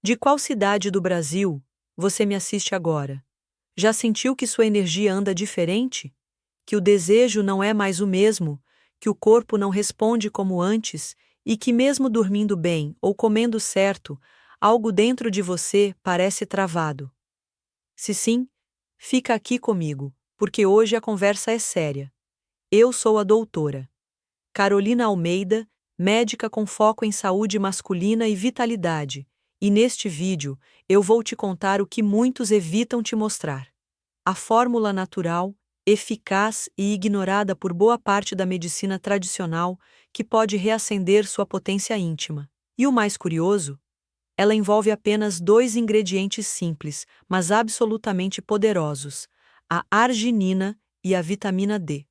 De qual cidade do Brasil você me assiste agora? Já sentiu que sua energia anda diferente? Que o desejo não é mais o mesmo, que o corpo não responde como antes e que, mesmo dormindo bem ou comendo certo, algo dentro de você parece travado? Se sim, fica aqui comigo, porque hoje a conversa é séria. Eu sou a doutora Carolina Almeida, médica com foco em saúde masculina e vitalidade, e neste vídeo eu vou te contar o que muitos evitam te mostrar. A fórmula natural, eficaz e ignorada por boa parte da medicina tradicional que pode reacender sua potência íntima. E o mais curioso? Ela envolve apenas dois ingredientes simples, mas absolutamente poderosos: a arginina e a vitamina D.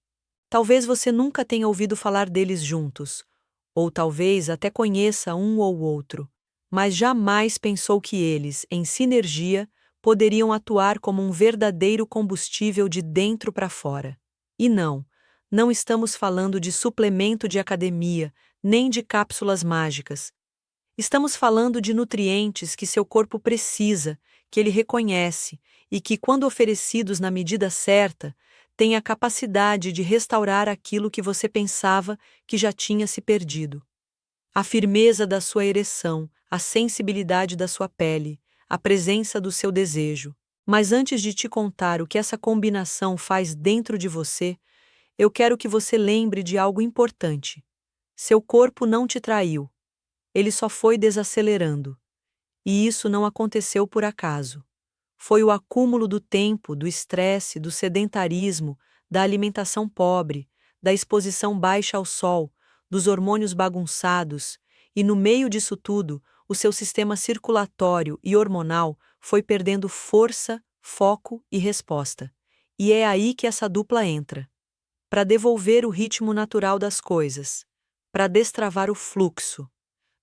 Talvez você nunca tenha ouvido falar deles juntos, ou talvez até conheça um ou outro, mas jamais pensou que eles, em sinergia, poderiam atuar como um verdadeiro combustível de dentro para fora. E não estamos falando de suplemento de academia, nem de cápsulas mágicas. Estamos falando de nutrientes que seu corpo precisa, que ele reconhece e que, quando oferecidos na medida certa, têm a capacidade de restaurar aquilo que você pensava que já tinha se perdido. A firmeza da sua ereção, a sensibilidade da sua pele, a presença do seu desejo. Mas antes de te contar o que essa combinação faz dentro de você, eu quero que você lembre de algo importante. Seu corpo não te traiu. Ele só foi desacelerando. E isso não aconteceu por acaso. Foi o acúmulo do tempo, do estresse, do sedentarismo, da alimentação pobre, da exposição baixa ao sol, dos hormônios bagunçados, e no meio disso tudo, o seu sistema circulatório e hormonal foi perdendo força, foco e resposta. E é aí que essa dupla entra. Para devolver o ritmo natural das coisas, para destravar o fluxo,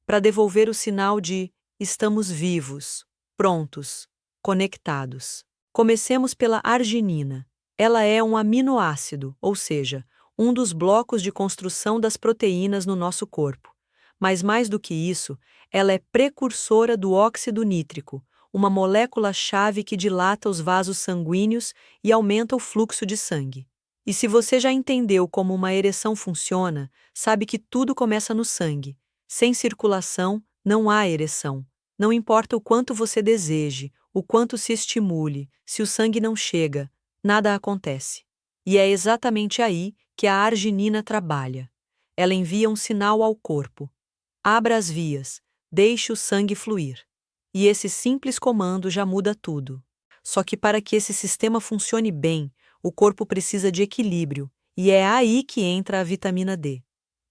para devolver o sinal de estamos vivos, prontos, conectados. Comecemos pela arginina. Ela é um aminoácido, ou seja, um dos blocos de construção das proteínas no nosso corpo. Mas mais do que isso, ela é precursora do óxido nítrico, uma molécula-chave que dilata os vasos sanguíneos e aumenta o fluxo de sangue. E se você já entendeu como uma ereção funciona, sabe que tudo começa no sangue. Sem circulação, não há ereção. Não importa o quanto você deseje, o quanto se estimule, se o sangue não chega, nada acontece. E é exatamente aí que a arginina trabalha. Ela envia um sinal ao corpo. Abra as vias, deixe o sangue fluir. E esse simples comando já muda tudo. Só que para que esse sistema funcione bem, o corpo precisa de equilíbrio, e é aí que entra a vitamina D.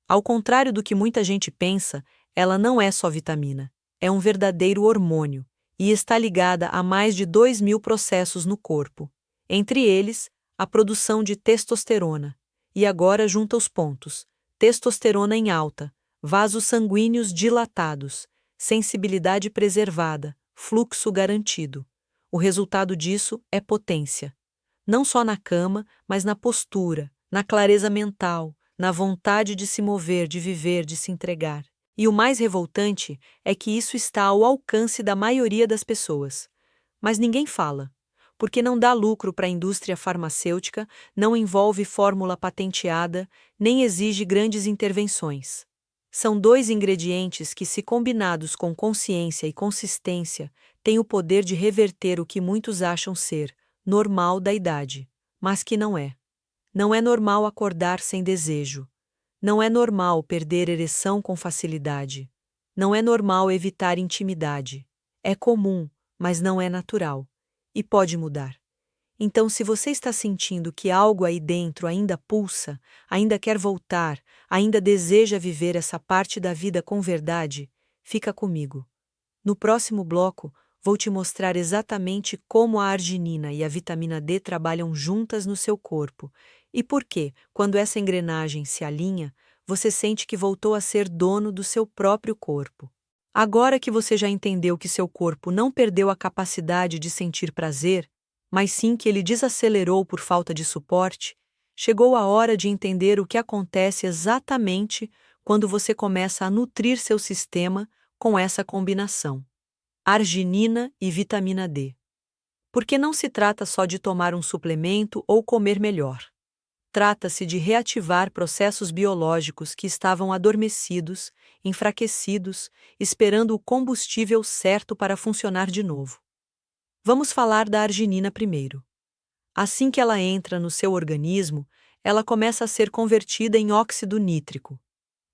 Ao contrário do que muita gente pensa, ela não é só vitamina, é um verdadeiro hormônio, e está ligada a mais de 2.000 processos no corpo. Entre eles, a produção de testosterona. E agora junta os pontos: testosterona em alta, vasos sanguíneos dilatados, sensibilidade preservada, fluxo garantido. O resultado disso é potência. Não só na cama, mas na postura, na clareza mental, na vontade de se mover, de viver, de se entregar. E o mais revoltante é que isso está ao alcance da maioria das pessoas. Mas ninguém fala, porque não dá lucro para a indústria farmacêutica, não envolve fórmula patenteada, nem exige grandes intervenções. São dois ingredientes que, se combinados com consciência e consistência, têm o poder de reverter o que muitos acham ser normal da idade, mas que não é. Não é normal acordar sem desejo. Não é normal perder ereção com facilidade. Não é normal evitar intimidade. É comum, mas não é natural. E pode mudar. Então, se você está sentindo que algo aí dentro ainda pulsa, ainda quer voltar, ainda deseja viver essa parte da vida com verdade, fica comigo. No próximo bloco, vou te mostrar exatamente como a arginina e a vitamina D trabalham juntas no seu corpo e por que, quando essa engrenagem se alinha, você sente que voltou a ser dono do seu próprio corpo. Agora que você já entendeu que seu corpo não perdeu a capacidade de sentir prazer, mas sim que ele desacelerou por falta de suporte, chegou a hora de entender o que acontece exatamente quando você começa a nutrir seu sistema com essa combinação. arginina e vitamina D. Porque não se trata só de tomar um suplemento ou comer melhor. Trata-se de reativar processos biológicos que estavam adormecidos, enfraquecidos, esperando o combustível certo para funcionar de novo. Vamos falar da arginina primeiro. Assim que ela entra no seu organismo, ela começa a ser convertida em óxido nítrico.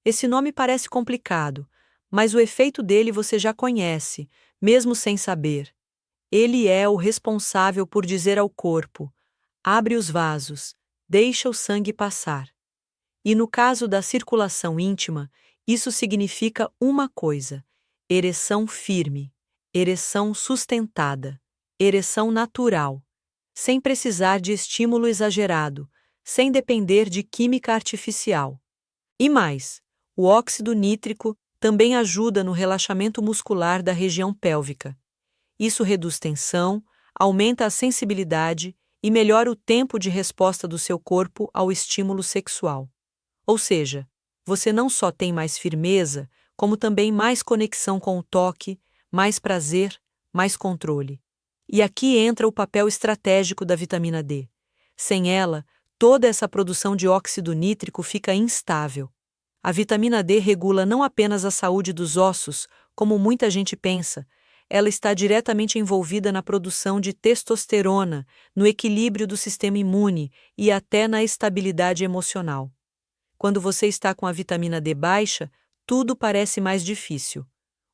Esse nome parece complicado, mas o efeito dele você já conhece, mesmo sem saber. Ele é o responsável por dizer ao corpo: abre os vasos, deixa o sangue passar. E no caso da circulação íntima, isso significa uma coisa: ereção firme, ereção sustentada, ereção natural, sem precisar de estímulo exagerado, sem depender de química artificial. E mais, o óxido nítrico também ajuda no relaxamento muscular da região pélvica. Isso reduz tensão, aumenta a sensibilidade e melhora o tempo de resposta do seu corpo ao estímulo sexual. Ou seja, você não só tem mais firmeza, como também mais conexão com o toque, mais prazer, mais controle. E aqui entra o papel estratégico da vitamina D. Sem ela, toda essa produção de óxido nítrico fica instável. A vitamina D regula não apenas a saúde dos ossos, como muita gente pensa. Ela está diretamente envolvida na produção de testosterona, no equilíbrio do sistema imune e até na estabilidade emocional. Quando você está com a vitamina D baixa, tudo parece mais difícil.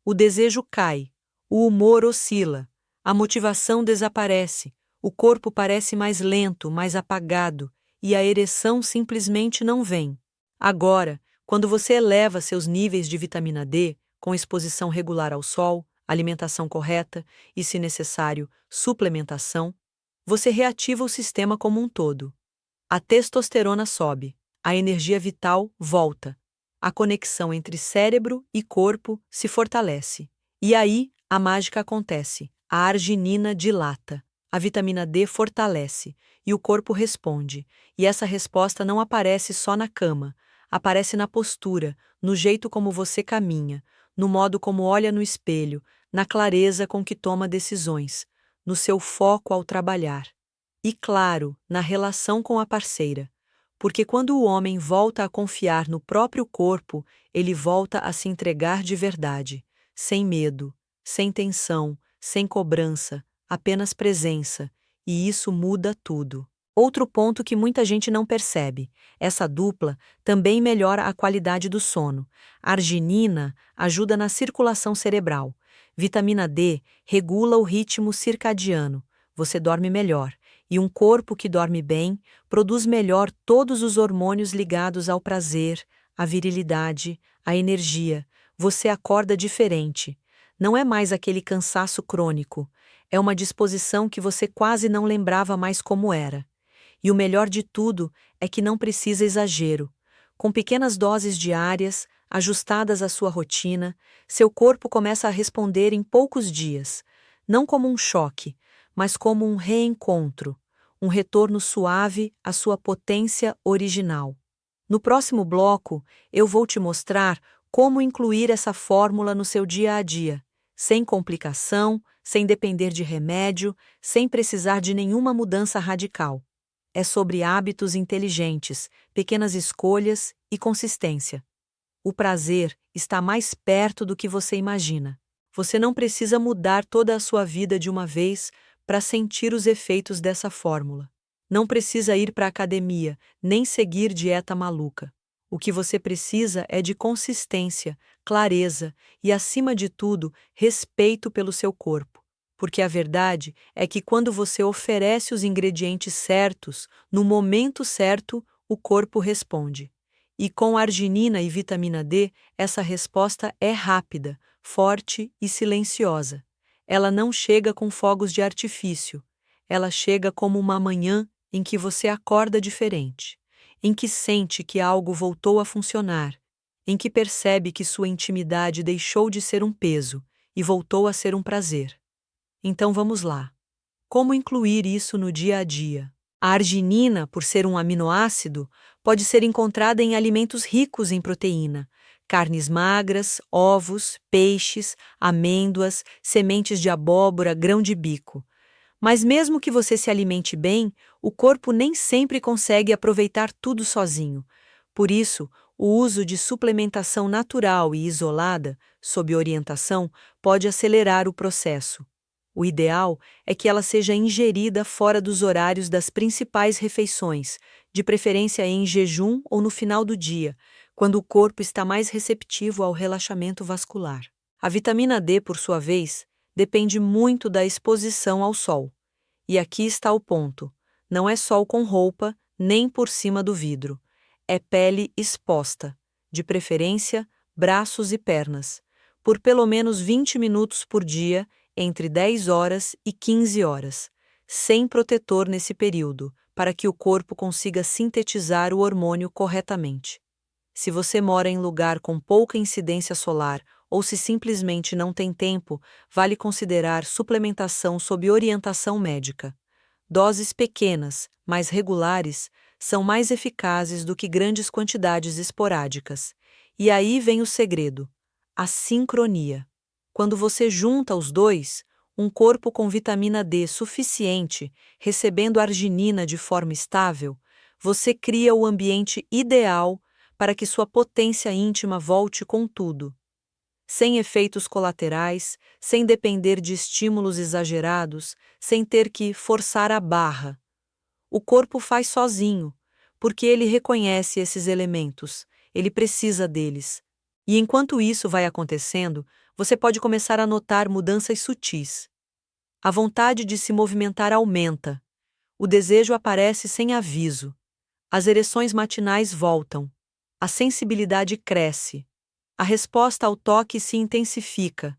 O desejo cai, o humor oscila, a motivação desaparece, o corpo parece mais lento, mais apagado, e a ereção simplesmente não vem. Agora, quando você eleva seus níveis de vitamina D, com exposição regular ao sol, alimentação correta e, se necessário, suplementação, você reativa o sistema como um todo. A testosterona sobe, a energia vital volta, a conexão entre cérebro e corpo se fortalece. E aí, a mágica acontece. A arginina dilata, a vitamina D fortalece e o corpo responde. E essa resposta não aparece só na cama, aparece na postura, no jeito como você caminha, no modo como olha no espelho, na clareza com que toma decisões, no seu foco ao trabalhar. E, claro, na relação com a parceira. Porque quando o homem volta a confiar no próprio corpo, ele volta a se entregar de verdade, sem medo, sem tensão, sem cobrança, apenas presença, e isso muda tudo. Outro ponto que muita gente não percebe: essa dupla também melhora a qualidade do sono. A arginina ajuda na circulação cerebral. Vitamina D regula o ritmo circadiano. Você dorme melhor. E um corpo que dorme bem produz melhor todos os hormônios ligados ao prazer, à virilidade, à energia. Você acorda diferente. Não é mais aquele cansaço crônico. É uma disposição que você quase não lembrava mais como era. E o melhor de tudo é que não precisa exagero. Com pequenas doses diárias, ajustadas à sua rotina, seu corpo começa a responder em poucos dias, não como um choque, mas como um reencontro, um retorno suave à sua potência original. No próximo bloco, eu vou te mostrar como incluir essa fórmula no seu dia a dia, sem complicação, sem depender de remédio, sem precisar de nenhuma mudança radical. É sobre hábitos inteligentes, pequenas escolhas e consistência. O prazer está mais perto do que você imagina. Você não precisa mudar toda a sua vida de uma vez para sentir os efeitos dessa fórmula. Não precisa ir para a academia, nem seguir dieta maluca. O que você precisa é de consistência, clareza e, acima de tudo, respeito pelo seu corpo. Porque a verdade é que quando você oferece os ingredientes certos, no momento certo, o corpo responde. E com arginina e vitamina D, essa resposta é rápida, forte e silenciosa. Ela não chega com fogos de artifício. Ela chega como uma manhã em que você acorda diferente, em que sente que algo voltou a funcionar, em que percebe que sua intimidade deixou de ser um peso e voltou a ser um prazer. Então vamos lá. Como incluir isso no dia a dia? A arginina, por ser um aminoácido, pode ser encontrada em alimentos ricos em proteína: carnes magras, ovos, peixes, amêndoas, sementes de abóbora, grão de bico. Mas mesmo que você se alimente bem, o corpo nem sempre consegue aproveitar tudo sozinho. Por isso, o uso de suplementação natural e isolada, sob orientação, pode acelerar o processo. O ideal é que ela seja ingerida fora dos horários das principais refeições, de preferência em jejum ou no final do dia, quando o corpo está mais receptivo ao relaxamento vascular. A vitamina D, por sua vez, depende muito da exposição ao sol. E aqui está o ponto: não é sol com roupa, nem por cima do vidro. É pele exposta, de preferência, braços e pernas, por pelo menos 20 minutos por dia, entre 10 horas e 15 horas, sem protetor nesse período, para que o corpo consiga sintetizar o hormônio corretamente. Se você mora em lugar com pouca incidência solar ou se simplesmente não tem tempo, vale considerar suplementação sob orientação médica. Doses pequenas, mas regulares, são mais eficazes do que grandes quantidades esporádicas. E aí vem o segredo: a sincronia. Quando você junta os dois, um corpo com vitamina D suficiente, recebendo arginina de forma estável, você cria o ambiente ideal para que sua potência íntima volte com tudo. Sem efeitos colaterais, sem depender de estímulos exagerados, sem ter que forçar a barra. O corpo faz sozinho, porque ele reconhece esses elementos, ele precisa deles. E enquanto isso vai acontecendo, você pode começar a notar mudanças sutis. A vontade de se movimentar aumenta. O desejo aparece sem aviso. As ereções matinais voltam. A sensibilidade cresce. A resposta ao toque se intensifica.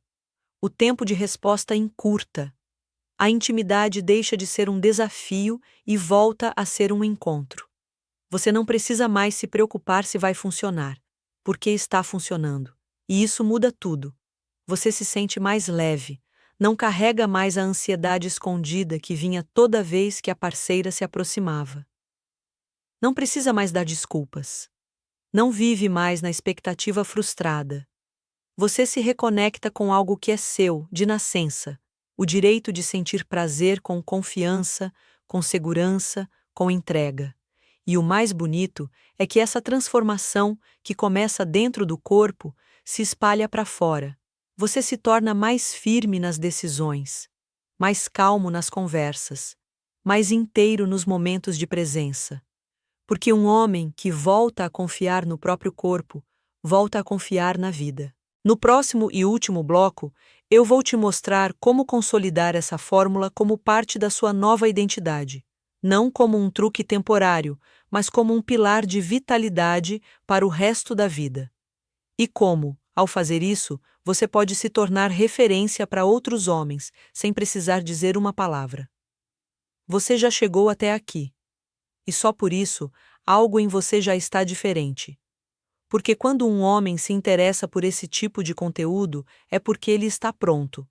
O tempo de resposta encurta. A intimidade deixa de ser um desafio e volta a ser um encontro. Você não precisa mais se preocupar se vai funcionar, porque está funcionando. E isso muda tudo. Você se sente mais leve, não carrega mais a ansiedade escondida que vinha toda vez que a parceira se aproximava. Não precisa mais dar desculpas. Não vive mais na expectativa frustrada. Você se reconecta com algo que é seu, de nascença, o direito de sentir prazer com confiança, com segurança, com entrega. E o mais bonito é que essa transformação, que começa dentro do corpo, se espalha para fora. Você se torna mais firme nas decisões, mais calmo nas conversas, mais inteiro nos momentos de presença. Porque um homem que volta a confiar no próprio corpo, volta a confiar na vida. No próximo e último bloco, eu vou te mostrar como consolidar essa fórmula como parte da sua nova identidade, não como um truque temporário, mas como um pilar de vitalidade para o resto da vida. E como, ao fazer isso, você pode se tornar referência para outros homens, sem precisar dizer uma palavra. Você já chegou até aqui. E só por isso, algo em você já está diferente. Porque quando um homem se interessa por esse tipo de conteúdo, é porque ele está pronto.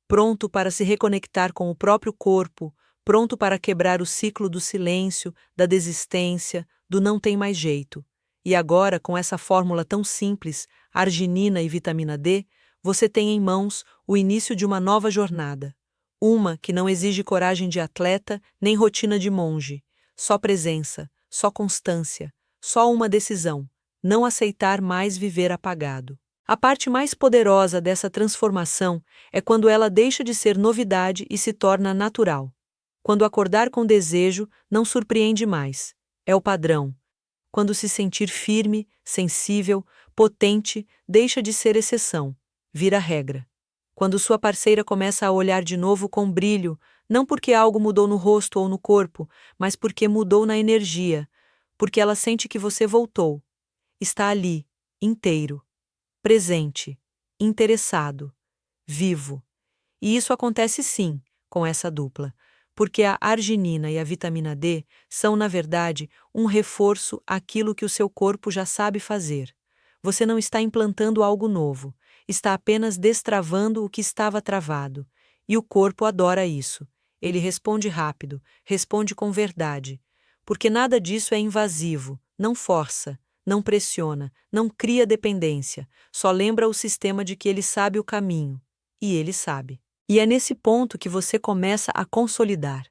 Pronto para se reconectar com o próprio corpo, pronto para quebrar o ciclo do silêncio, da desistência, do não tem mais jeito. E agora, com essa fórmula tão simples, arginina e vitamina D, você tem em mãos o início de uma nova jornada. Uma que não exige coragem de atleta nem rotina de monge. Só presença, só constância, só uma decisão: não aceitar mais viver apagado. A parte mais poderosa dessa transformação é quando ela deixa de ser novidade e se torna natural. Quando acordar com desejo não surpreende mais, é o padrão. Quando se sentir firme, sensível, potente, deixa de ser exceção, vira regra. Quando sua parceira começa a olhar de novo com brilho, não porque algo mudou no rosto ou no corpo, mas porque mudou na energia, porque ela sente que você voltou. Está ali, inteiro, presente, interessado, vivo. E isso acontece sim, com essa dupla, porque a arginina e a vitamina D são, na verdade, um reforço àquilo que o seu corpo já sabe fazer. Você não está implantando algo novo, está apenas destravando o que estava travado. E o corpo adora isso. Ele responde rápido, responde com verdade. Porque nada disso é invasivo, não força, não pressiona, não cria dependência, só lembra o sistema de que ele sabe o caminho. E ele sabe. E é nesse ponto que você começa a consolidar,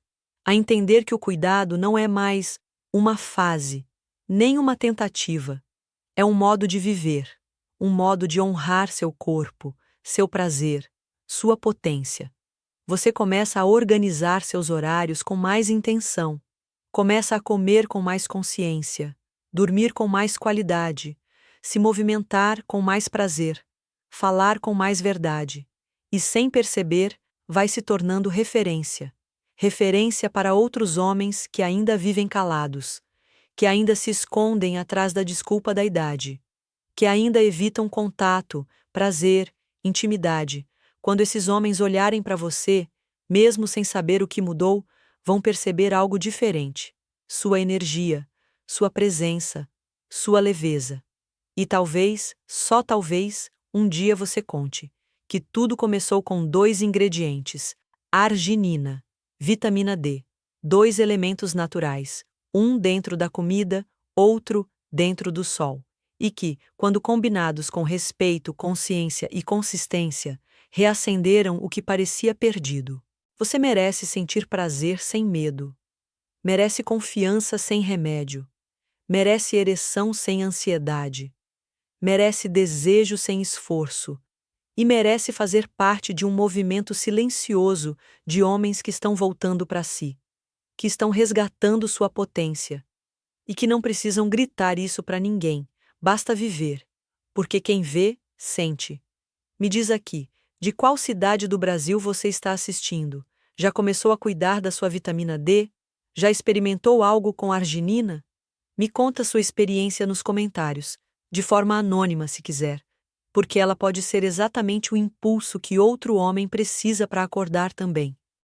a entender que o cuidado não é mais uma fase, nem uma tentativa. É um modo de viver, um modo de honrar seu corpo, seu prazer, sua potência. Você começa a organizar seus horários com mais intenção, começa a comer com mais consciência, dormir com mais qualidade, se movimentar com mais prazer, falar com mais verdade, e sem perceber, vai se tornando referência. Referência para outros homens que ainda vivem calados, que ainda se escondem atrás da desculpa da idade, que ainda evitam contato, prazer, intimidade. Quando esses homens olharem para você, mesmo sem saber o que mudou, vão perceber algo diferente. Sua energia, sua presença, sua leveza. E talvez, só talvez, um dia você conte que tudo começou com 2 ingredientes: arginina, vitamina D, 2 elementos naturais, um dentro da comida, outro dentro do sol, e que, quando combinados com respeito, consciência e consistência, reacenderam o que parecia perdido. Você merece sentir prazer sem medo. Merece confiança sem remédio. Merece ereção sem ansiedade. Merece desejo sem esforço. E merece fazer parte de um movimento silencioso de homens que estão voltando para si, que estão resgatando sua potência, e que não precisam gritar isso para ninguém, basta viver, porque quem vê, sente. Me diz aqui, de qual cidade do Brasil você está assistindo? Já começou a cuidar da sua vitamina D? Já experimentou algo com arginina? Me conta sua experiência nos comentários, de forma anônima se quiser, porque ela pode ser exatamente o impulso que outro homem precisa para acordar também.